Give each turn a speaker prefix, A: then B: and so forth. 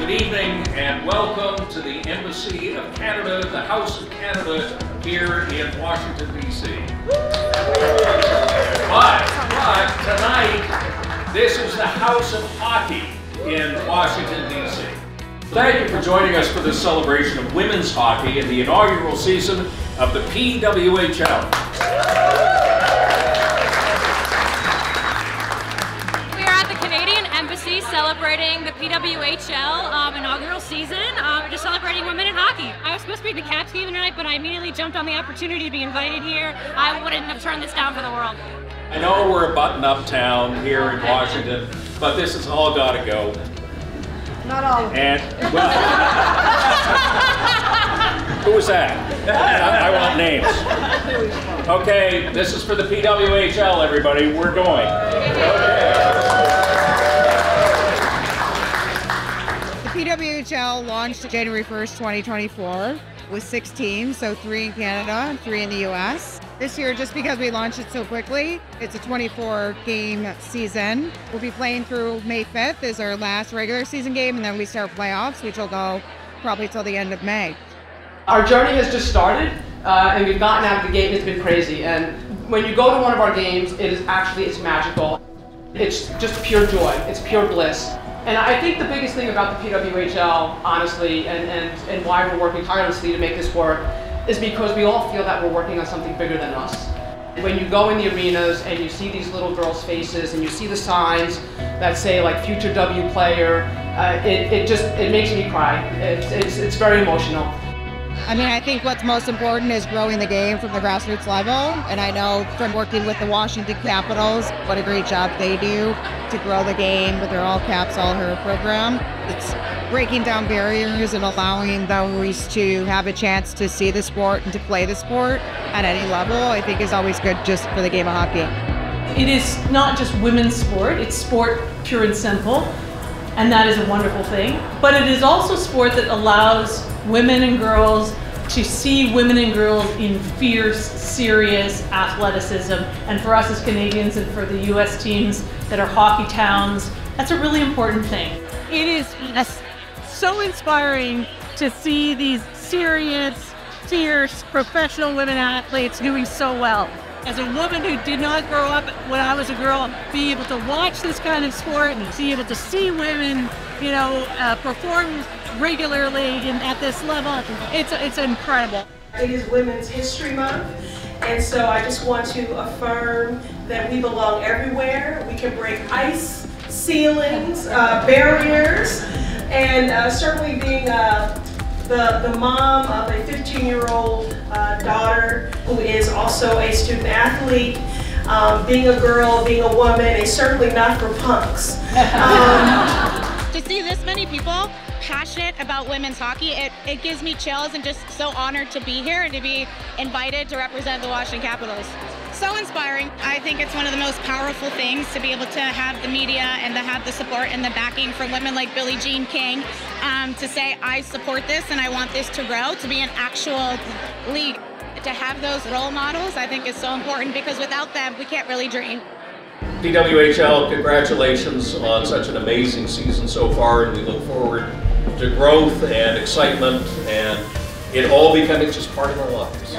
A: Good evening and welcome to the Embassy of Canada, the House of Canada here in Washington, D.C. But tonight, this is the House of Hockey in Washington, D.C. Thank you for joining us for this celebration of women's hockey in the inaugural season of the PWHL.
B: Embassy celebrating the PWHL inaugural season. We're just celebrating women in hockey. I was supposed to be at the Caps game tonight, but I immediately jumped on the opportunity to be invited here. I wouldn't have turned this down for the world.
A: I know we're a button-up town here in Washington, but this has all got to go.
C: Not all of it.
A: And, well, who was that? I want names. Okay, this is for the PWHL, everybody. We're going. Okay.
C: PWHL launched January 1st, 2024 with 6 teams, so 3 in Canada and 3 in the US. This year, just because we launched it so quickly, it's a 24-game season. We'll be playing through May 5th is our last regular season game, and then we start playoffs, which will go probably till the end of May.
D: Our journey has just started, and we've gotten out of the gate, and it's been crazy. And when you go to one of our games, it's magical. It's just pure joy, it's pure bliss. And I think the biggest thing about the PWHL, honestly, and why we're working tirelessly to make this work, is because we all feel that we're working on something bigger than us. When you go in the arenas and you see these little girls' faces and you see the signs that say like future W player, it makes me cry. It's very emotional.
C: I mean, I think what's most important is growing the game from the grassroots level. And I know from working with the Washington Capitals, what a great job they do to grow the game with their all caps, all her program. It's breaking down barriers and allowing those to have a chance to see the sport and to play the sport at any level, I think is always good just for the game of hockey.
E: It is not just women's sport, it's sport pure and simple. And that is a wonderful thing. But it is also sport that allows women and girls to see women and girls in fierce, serious athleticism. And for us as Canadians and for the US teams that are hockey towns, that's a really important thing.
F: It is so inspiring to see these serious, fierce, professional women athletes doing so well. As a woman who did not grow up when I was a girl, be able to watch this kind of sport and be able to see women, perform regularly and at this level, it's incredible.
G: It is Women's History Month, and so I just want to affirm that we belong everywhere. We can break ice, ceilings, barriers, and certainly being the mom of a 15-year-old daughter who is also a student athlete, being a girl, being a woman, is certainly not for punks.
H: To see this many people passionate about women's hockey, it gives me chills, and just so honored to be here and to be invited to represent the Washington Capitals. So inspiring. I think it's one of the most powerful things to be able to have the media and to have the support and the backing from women like Billie Jean King to say, I support this and I want this to grow, to be an actual league. To have those role models, I think is so important, because without them, we can't really dream.
A: PWHL, congratulations on such an amazing season so far, and we look forward to growth and excitement and it all becoming just part of our lives.